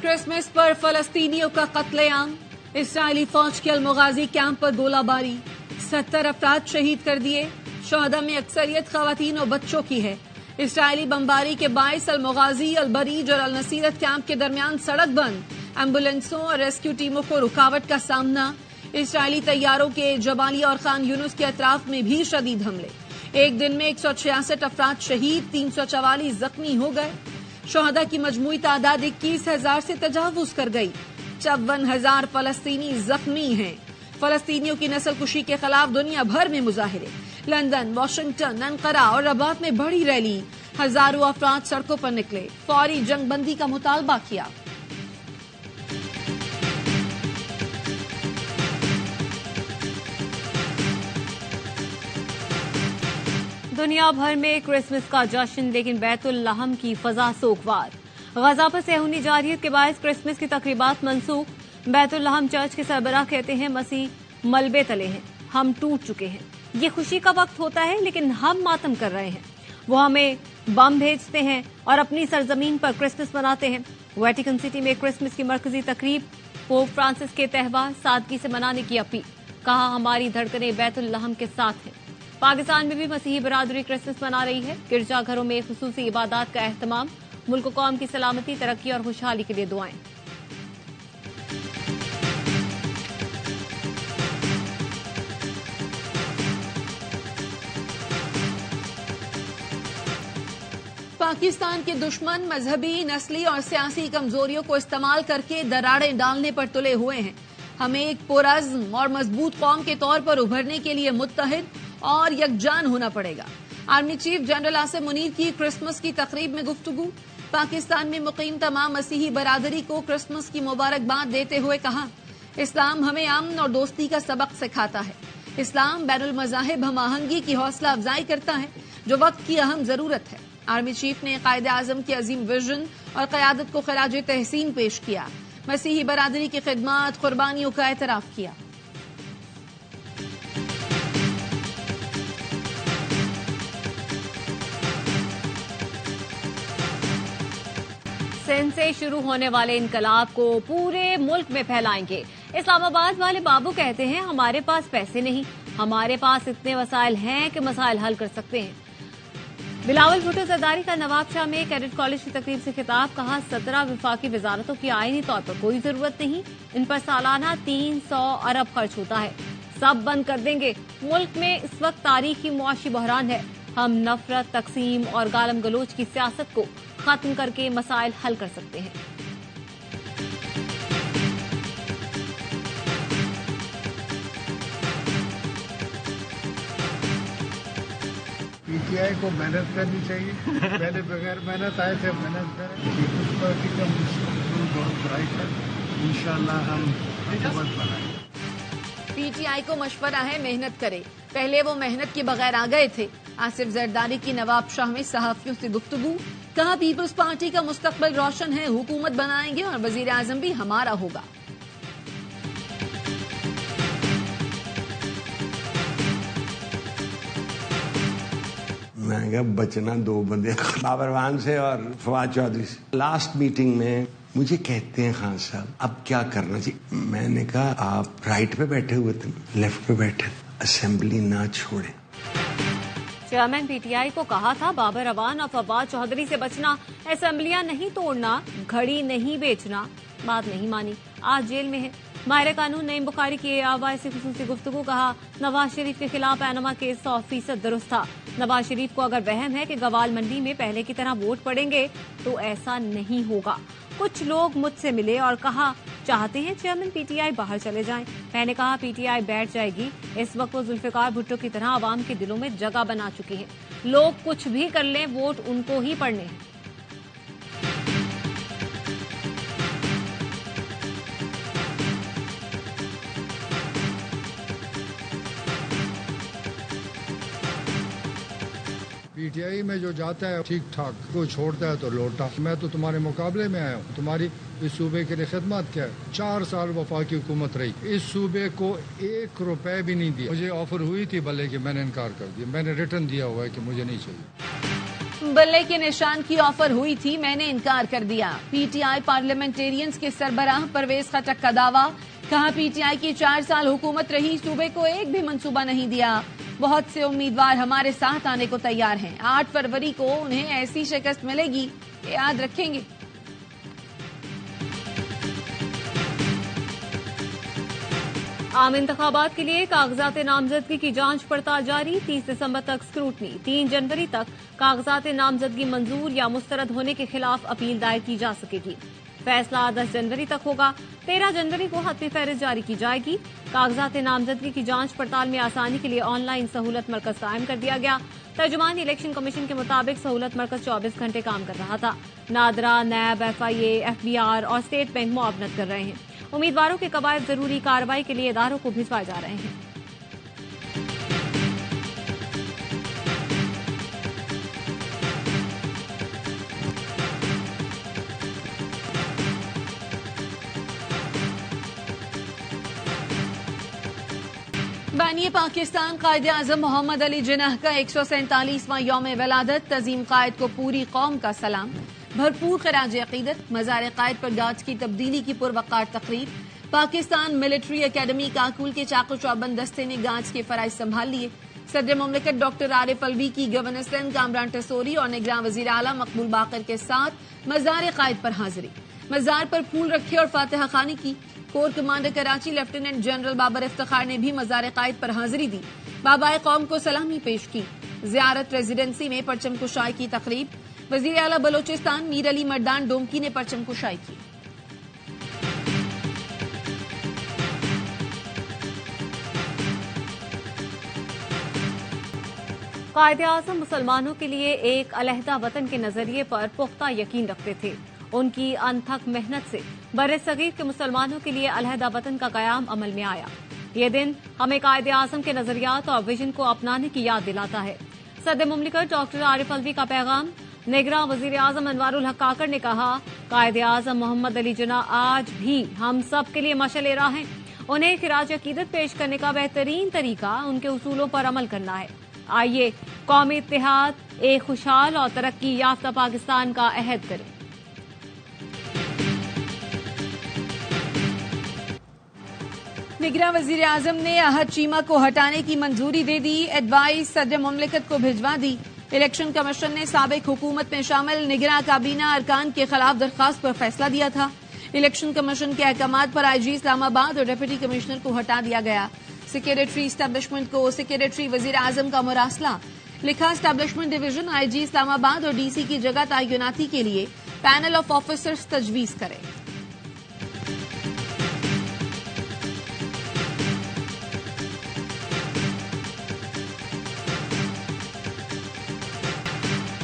Christmas पर फलस्तीनियों का कत्लेआम, Israeli फौज के अलमगाजी कैंप पर गोलाबारी, 70 अफराद शहीद कर दिए। शहदा में अक्सरियत खवातीन और बच्चों की है। इसराइली बमबारी के बायस अलमगाजी, अलबरीज और अलनसीरत कैंप के दरमियान सड़क बंद, एम्बुलेंसों और रेस्क्यू टीमों को रुकावट का सामना। इसराइली तैयारों के जबालिया और खान यूनुस के अतराफ में भी शदीद हमले। एक दिन में 166 अफराद शहीद, 344 जख्मी हो गए। शहदा की मजमूई तादाद 21,000 से तजावुज कर गई। 54,000 फलस्तीनी जख्मी हैं। फलस्तीनियों की नस्ल कुशी के खिलाफ दुनिया भर में मुजाहिरे। लंदन, वाशिंगटन, अंकारा और रबात में बड़ी रैली। हजारों अफराद सड़कों पर निकले, फौरी जंगबंदी का मुतालबा किया। दुनिया भर में क्रिसमस का जश्न, लेकिन बैतुल लहम की फजा सोगवार। गजा पर सेहूनी जारियत के बायस क्रिसमस की तकरीबात मनसूख। बैतुल लहम चर्च के सरबराह कहते हैं, मसीह मलबे तले हैं, हम टूट चुके हैं। ये खुशी का वक्त होता है, लेकिन हम मातम कर रहे हैं। वो हमें बम भेजते हैं और अपनी सरजमीन पर क्रिसमस मनाते हैं। वेटिकन सिटी में क्रिसमस की मरकजी तकरीब, पोप फ्रांसिस के त्यौहार सादगी से मनाने की अपील। कहा, हमारी धड़कनें बैतुल लहम के साथ हैं। पाकिस्तान में भी मसीही बरादरी क्रिसमस मना रही है। गिरजाघरों में खुसूसी इबादत का एहतमाम। मुल्क कौम की सलामती, तरक्की और खुशहाली के लिए दुआएं। पाकिस्तान के दुश्मन मजहबी, नस्ली और सियासी कमजोरियों को इस्तेमाल करके दरारें डालने पर तुले हुए हैं। हमें एक पुरअज़्म और मजबूत कौम के तौर पर उभरने के लिए मुत्तहिद और यकजान होना पड़ेगा। Army chief general Asim Munir की क्रिसमस की तकरीब में गुफ्तगू। पाकिस्तान में मुकीम तमाम मसीही बरादरी को क्रिसमस की मुबारकबाद देते हुए कहा, इस्लाम हमें अमन और दोस्ती का सबक सिखाता है। इस्लाम बैनुल मज़ाहिब हम आहंगी की हौसला अफजाई करता है, जो वक्त की अहम जरूरत है। आर्मी चीफ ने कायदे आजम की अजीम विजन और क़यादत को खराज तहसीन पेश किया। मसीही बरादरी की खिदमत, कुर्बानियों का एतराफ किया। सिंध से शुरू होने वाले इनकलाब को पूरे मुल्क में फैलाएंगे। इस्लामाबाद वाले बाबू कहते हैं, हमारे पास पैसे नहीं, हमारे पास इतने वसाइल हैं कि मसाइल हल कर सकते हैं। बिलावल भुट्टो जरदारी का नवाबशाह में कैडेट कॉलेज की तकरीब से खिताब। कहा, 17 विफाकी वजारतों की आईनी तौर पर कोई जरूरत नहीं, इन पर सालाना 300 अरब खर्च होता है, सब बंद कर देंगे। मुल्क में इस वक्त तारीखी मुआशी बहरान है, हम नफरत, तकसीम और गालम गलोच की सियासत को खत्म करके मसाइल हल कर सकते हैं। पीटीआई को मेहनत करनी चाहिए। पहले बगैर मेहनत आए थे, मेहनत करें। पीपल्स पार्टी का मुस्तकबिल बहुत ब्राइट है, इंशाल्लाह हम हुकूमत बनाएंगे। पीटीआई को मशवरा है, मेहनत करे। पहले वो मेहनत के बगैर आ गए थे। आसिफ जरदारी की नवाबशाह में सहाफियों से गुफ्तगू। कहा, पीपल्स पार्टी का मुस्तकबिल रोशन है, हुकूमत बनाएंगे और वजीर आजम भी हमारा होगा। मैं क्या बचना दो बंदे, बाबरवान से और फवाद चौधरी से। लास्ट मीटिंग में मुझे कहते हैं, खान साहब अब क्या करना चाहिए। मैंने कहा, आप राइट पे बैठे हुए थे, लेफ्ट पे बैठे, असेंबली ना छोड़े। चेयरमैन पीटीआई को कहा था, बाबर अवान और फवाद चौधरी से बचना, असेंबलियां नहीं तोड़ना, घड़ी नहीं बेचना। बात नहीं मानी, आज जेल में है। माहिर कानून नईम बुखारी की आवाज़ से खुसूसी गुफ्तगू। कहा, नवाज शरीफ के खिलाफ पैनामा केस 100% दुरुस्त था। नवाज शरीफ को अगर वहम है कि गवाल मंडी में पहले की तरह वोट पड़ेंगे, तो ऐसा नहीं होगा। कुछ लोग मुझसे मिले और कहा, चाहते हैं चेयरमैन पीटीआई बाहर चले जाएं। मैंने कहा, पीटीआई बैठ जाएगी। इस वक्त वो जुल्फिकार भुट्टो की तरह आवाम के दिलों में जगह बना चुकी है। लोग कुछ भी कर लें, वोट उनको ही पड़ने हैं। पीटीआई में जो जाता है ठीक ठाक, कोई छोड़ता है तो लौटा। मैं तो तुम्हारे मुकाबले में आया हूँ। तुम्हारी इस सूबे के लिए खिदमत क्या है? 4 साल वफाकी हुकूमत रही, इस सूबे को 1 रुपए भी नहीं दिया। मुझे ऑफर हुई थी भले कि मैंने इनकार कर दिया। मैंने रिटर्न दिया हुआ है कि मुझे नहीं चाहिए। बल्ले के निशान की ऑफर हुई थी, मैंने इनकार कर दिया। पीटीआई पार्लियामेंटेरियंस के सरबराह परवेज खटक का दावा, कहा पीटीआई की 4 साल हुकूमत रही, सूबे को एक भी मंसूबा नहीं दिया। बहुत से उम्मीदवार हमारे साथ आने को तैयार हैं। 8 फरवरी को उन्हें ऐसी शिकस्त मिलेगी कि याद रखेंगे। आम इंतखाबात के लिए कागजात नामजदगी की जांच पड़ताल जारी, 30 दिसंबर तक स्क्रूटनी, 3 जनवरी तक कागजात नामजदगी मंजूर या मुस्तरद होने के खिलाफ अपील दायर की जा सकेगी। फैसला 10 जनवरी तक होगा। 13 जनवरी को हतमी फहरिस्त जारी की जाएगी। कागजात नामजदगी की जांच पड़ताल में आसानी के लिए ऑनलाइन सहूलत मरकज कायम कर दिया गया। तर्जुमान इलेक्शन कमीशन के मुताबिक सहूलत मरकज 24 घंटे काम कर रहा था। नादरा, नैब, FIA, FBR और स्टेट बैंक मुआवनत कर रहे हैं। उम्मीदवारों के कवायद जरूरी कार्रवाई के लिए इदारों को भिजवाए जा रहे हैं। बानी पाकिस्तान कायदे आजम मोहम्मद अली जिन्नाह का 147वां यौम विलादत, तज़ीम कायद को पूरी कौम का सलाम। भरपूर खराज अकीदत, मज़ार कायद पर गाज की तब्दीली की पुरवकार तकरीब। पाकिस्तान मिलिट्री अकेडमी काकुल के चाको चौबंद दस्ते ने गाज के फराइज संभाल लिए। सदर मुमलिकत डॉक्टर आरिफ अलवी की गवर्नर सिंध कामरान टसोरी और निगरान वजीर आला मकबूल बाकर के साथ मज़ार कायद पर हाजिरी। मज़ार पर फूल रखे और फातिहा खानी की। Corps commander Karachi lieutenant general Babar Iftikhar ने भी मज़ार कायद पर हाजिरी दी, बाबाए कौम को सलामी पेश की। ज़ियारत रेजिडेंसी में परचम कुशाई की तकरीब। वजीर आला बलोचिस्तान मीर अली मर्दान डोमकी ने परचम कुशाई की। कायदे-आज़म मुसलमानों के लिए एक अलहदा वतन के नजरिए पर पुख्ता यकीन रखते थे। उनकी अनथक मेहनत से बर्र-ए-सगीर के मुसलमानों के लिए अलहदा वतन का कयाम अमल में आया। ये दिन हमें कायदे-आज़म के नजरियात और विजन को अपनाने की याद दिलाता है। सदर मुमलिकत डॉक्टर आरिफ अलवी का पैगाम। निगरान वजीर आजम अनवारुल हक काकड़ ने कहा, कायदे-आज़म मोहम्मद अली जिन्नाह आज भी हम सब के लिए मशअल राह हैं। उन्हें खिराज अकीदत पेश करने का बेहतरीन तरीका उनके उसूलों पर अमल करना है। आइए कौमी इत्तेहाद, एक खुशहाल और तरक्की याफ्ता पाकिस्तान का अहद करें। निगरान वजीर आजम ने अहद चीमा को हटाने की मंजूरी दे दी। एडवाइस सदर मुमलिकत को भिजवा दी। इलेक्शन कमीशन ने साबिक हुकूमत में शामिल निगरान काबीना अरकान के खिलाफ दरखास्त पर फैसला दिया था। इलेक्शन कमीशन के अहकामात पर IG इस्लामाबाद और डिप्टी कमिश्नर को हटा दिया गया। सेक्रेटरी एस्टेब्लिशमेंट को सेक्रेटरी वजीर आजम का मुरासला। लिखा, एस्टेब्लिशमेंट डिवीजन IG इस्लामाबाद और DC की जगह तैनाती के लिए पैनल ऑफ ऑफिसर्स तजवीज करे।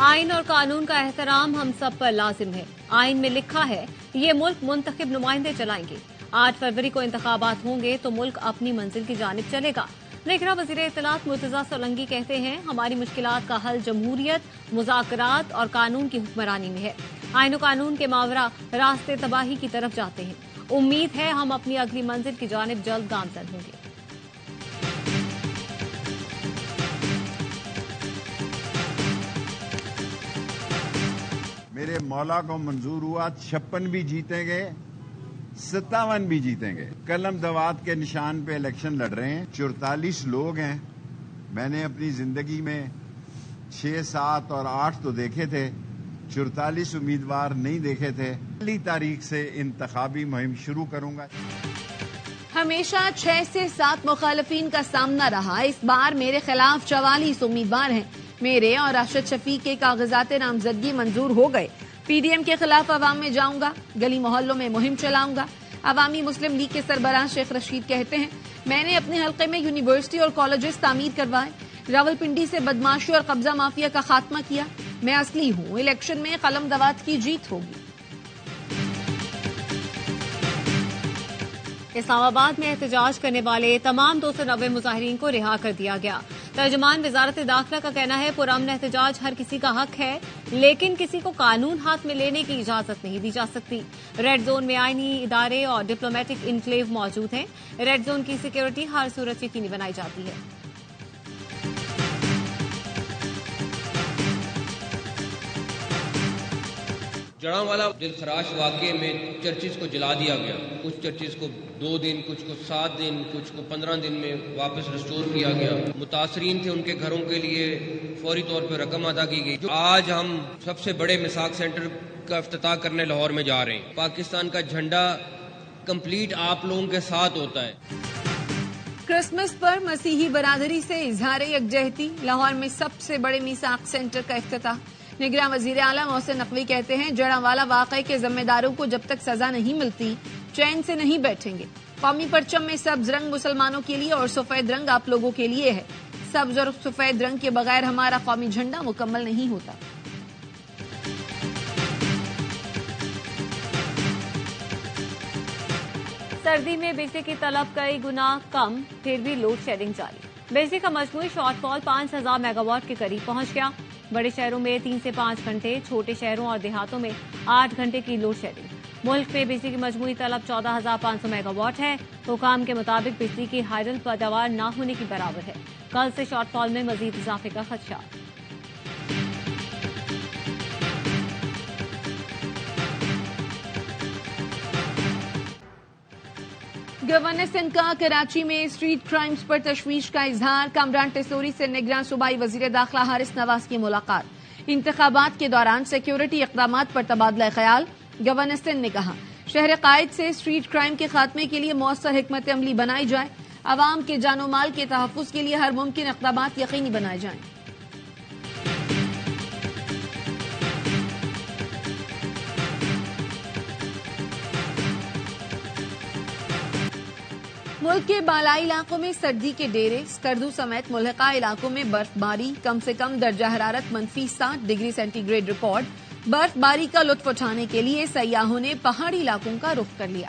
आइन और कानून का एहतराम हम सब पर लाजिम है। आइन में लिखा है, ये मुल्क मुंतखब नुमाइंदे चलाएंगे। 8 फरवरी को इंतखाबात होंगे तो मुल्क अपनी मंजिल की जानिब चलेगा। निगरान वज़ीर इत्तलात मुर्तज़ा सोलंकी कहते हैं, हमारी मुश्किलात का हल जमहूरियत, मुज़ाकरात और कानून की हुक्मरानी में है। आइन और कानून के मावरा रास्ते तबाही की तरफ जाते हैं। उम्मीद है हम अपनी अगली मंजिल की जानिब जल्द गामजन होंगे। मेरे मौला को मंजूर हुआ 56 भी जीतेंगे, 57 भी जीतेंगे। कलम दवात के निशान पे इलेक्शन लड़ रहे हैं। 44 लोग हैं। मैंने अपनी जिंदगी में 6, 7 और 8 तो देखे थे, 44 उम्मीदवार नहीं देखे थे। पहली तारीख से इंतखाबी मुहिम शुरू करूंगा। हमेशा 6 से 7 मुखालफीन का सामना रहा। इस बार मेरे खिलाफ 44 उम्मीदवार हैं। मेरे और राशिद शफीक के कागजात नामजदगी मंजूर हो गए। PDM के खिलाफ अवाम में जाऊंगा, गली मोहल्लों में मुहिम चलाऊंगा। अवामी मुस्लिम लीग के सरबराह शेख रशीद कहते हैं, मैंने अपने हल्के में यूनिवर्सिटी और कॉलेजेस तामीर करवाए, रावलपिंडी से बदमाशी और कब्जा माफिया का खात्मा किया। मैं असली हूँ। इलेक्शन में कलम दवात की जीत होगी। इस्लामाबाद में एहतजाज करने वाले तमाम 290 मुजाहिरीन को रिहा कर दिया गया। तर्जुमान वजारत दाखिला का कहना है, पुरअमन एहतजाज हर किसी का हक है, लेकिन किसी को कानून हाथ में लेने की इजाजत नहीं दी जा सकती। रेड जोन में आईनी इदारे और डिप्लोमेटिक इनक्लेव मौजूद हैं। रेड जोन की सिक्योरिटी हर सूरत यकीनी बनाई जाती है। جڑاوالا دلخراش واقعے میں چرچز کو جلا دیا گیا. کچھ چرچز کو 2 دن، کچھ کو 7 دن، کچھ کو 15 دن میں واپس ریسٹور کیا گیا. متاثرین تھے ان کے گھروں کے لیے فوری طور پہ رقم ادا کی گئی. آج ہم سب سے بڑے مساق سینٹر کا افتتاح کرنے لاہور میں جا رہے ہیں. پاکستان کا جھنڈا کمپلیٹ آپ لوگوں کے ساتھ ہوتا ہے. کرسمس پر مسیحی برادری سے اظہار یکجہتی. لاہور میں سب سے بڑے میثاق سینٹر کا افتتاح. نگراں وزیر اعلیٰ محسن نقوی کہتے ہیں جڑاوالا واقعے کے ذمہ داروں کو جب تک سزا نہیں ملتی چین سے نہیں بیٹھیں گے. قومی پرچم میں سبز رنگ مسلمانوں کے لیے اور سفید رنگ آپ لوگوں کے لیے ہے. سبز اور سفید رنگ کے بغیر ہمارا قومی جھنڈا مکمل نہیں ہوتا. سردی میں بجلی کی طلب کئی گنا کم، پھر بھی لوڈ شیڈنگ جاری. بجلی کا مجموعی شارٹ فال 5000 میگا واٹ کے قریب پہنچ گیا. بڑے شہروں میں 3 سے 5 گھنٹے، چھوٹے شہروں اور دیہاتوں میں 8 گھنٹے کی لوڈ شیڈنگ. ملک میں بجلی کی مجموعی طلب 14500 میگا واٹ ہے. حکام کے مطابق بجلی کی ہائیڈل پیداوار نہ ہونے کی برابر ہے. کل سے شارٹ فال میں مزید اضافے کا خدشہ. گورنر سندھ کا کراچی میں اسٹریٹ کرائمز پر تشویش کا اظہار. کامران ٹیسوری سے نگراں صوبائی وزیر داخلہ حارث نواز کی ملاقات. انتخابات کے دوران سیکیورٹی اقدامات پر تبادلہ خیال. گورنر سندھ نے کہا شہر قائد سے اسٹریٹ کرائم کے خاتمے کے لیے مؤثر حکمت عملی بنائی جائے. عوام کے جان و مال کے تحفظ کے لیے ہر ممکن اقدامات یقینی بنائے جائیں. ملک کے بالائی علاقوں میں سردی کے ڈیرے. اسکردو سمیت ملحقہ علاقوں میں برف باری. کم سے کم درجہ حرارت -60 ڈگری سینٹی گریڈ ریکارڈ. برف باری کا لطف اٹھانے کے لیے سیاحوں نے پہاڑی علاقوں کا رخ کر لیا.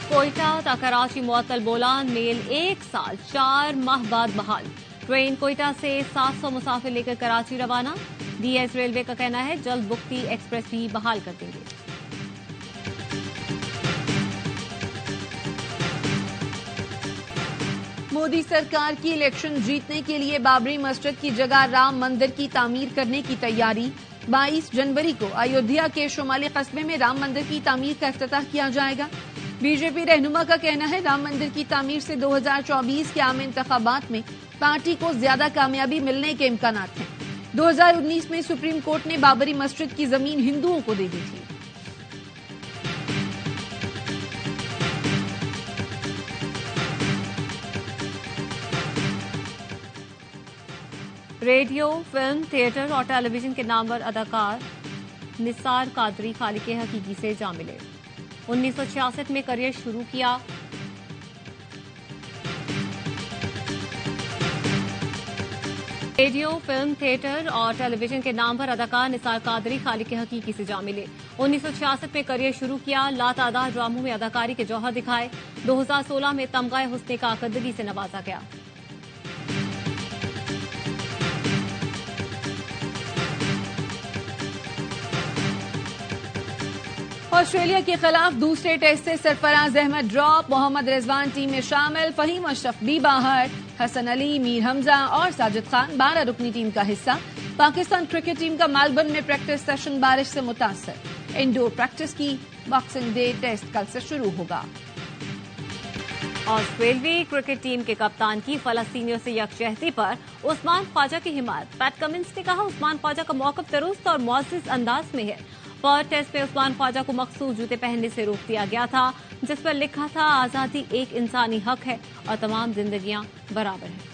کوئٹہ تا کراچی معطل بولان میل 1 سال 4 ماہ بعد بحال. ٹرین کوئٹہ سے 700 مسافر لے کر کراچی روانہ. ڈی ایس ریلوے کا کہنا ہے جلد بختی ایکسپریس بھی بحال کر دیں گے. مودی سرکار کی الیکشن جیتنے کے لیے بابری مسجد کی جگہ رام مندر کی تعمیر کرنے کی تیاری. 22 جنوری کو ایودھیا کے شمالی قصبے میں رام مندر کی تعمیر کا افتتاح کیا جائے گا. بی جے پی رہنما کا کہنا ہے رام مندر کی تعمیر سے 2024 کے عام انتخابات میں پارٹی کو زیادہ کامیابی ملنے کے امکانات ہیں. 2019 میں سپریم کورٹ نے بابری مسجد کی زمین ہندوؤں کو دے دی تھی. ریڈیو، فلم، تھیٹر اور ٹیلی ویژن کے نامور اداکار نثار قادری خالق حقیقی سے جا ملے. 1966 میں کریئر شروع کیا. ریڈیو، فلم، تھیٹر اور ٹیلی ویژن کے نام پر اداکار نثار قادری خالق حقیقی سے جا ملے. 1966 میں کریئر شروع کیا. لاتعداد ڈراموں میں اداکاری کے جوہر دکھائے. 2016 میں تمغہ حسن کارکردگی سے نوازا گیا. آسٹریلیا کے خلاف دوسرے ٹیسٹ سے سرفراز احمد ڈراپ. محمد رضوان ٹیم میں شامل. فہیم اشرف بھی باہر. حسن علی، میر حمزہ اور ساجد خان 12 رکنی ٹیم کا حصہ. پاکستان کرکٹ ٹیم کا میلبرن میں پریکٹس سیشن بارش سے متاثر. انڈور پریکٹس کی. باکسنگ ڈے ٹیسٹ کل سے شروع ہوگا. آسٹریلوی کرکٹ ٹیم کے کپتان کی فلسطینیوں سے یکجہتی پر عثمان خواجہ کی حمایت. پیٹ کمنس نے کہا عثمان خواجہ کا موقف درست اور معزز انداز میں ہے. فرسٹ ٹیسٹ میں عثمان خواجہ کو مخصوص جوتے پہننے سے روک دیا گیا تھا جس پر لکھا تھا آزادی ایک انسانی حق ہے اور تمام زندگیاں برابر ہیں.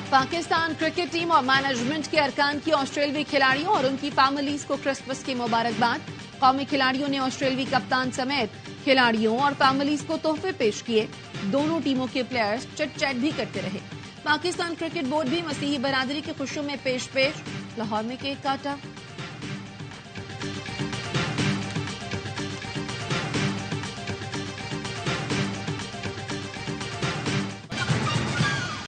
پاکستان کرکٹ ٹیم اور مینجمنٹ کے ارکان کی آسٹریلوی کھلاڑیوں اور ان کی فیملیز کو کرسمس کی مبارکباد. قومی کھلاڑیوں نے آسٹریلوی کپتان سمیت کھلاڑیوں اور فیملیز کو تحفے پیش کیے. دونوں ٹیموں کے پلیئرز چٹ چیٹ بھی کرتے رہے. پاکستان کرکٹ بورڈ بھی مسیحی برادری کی خوشیوں میں پیش. لاہور میں کیک کاٹا.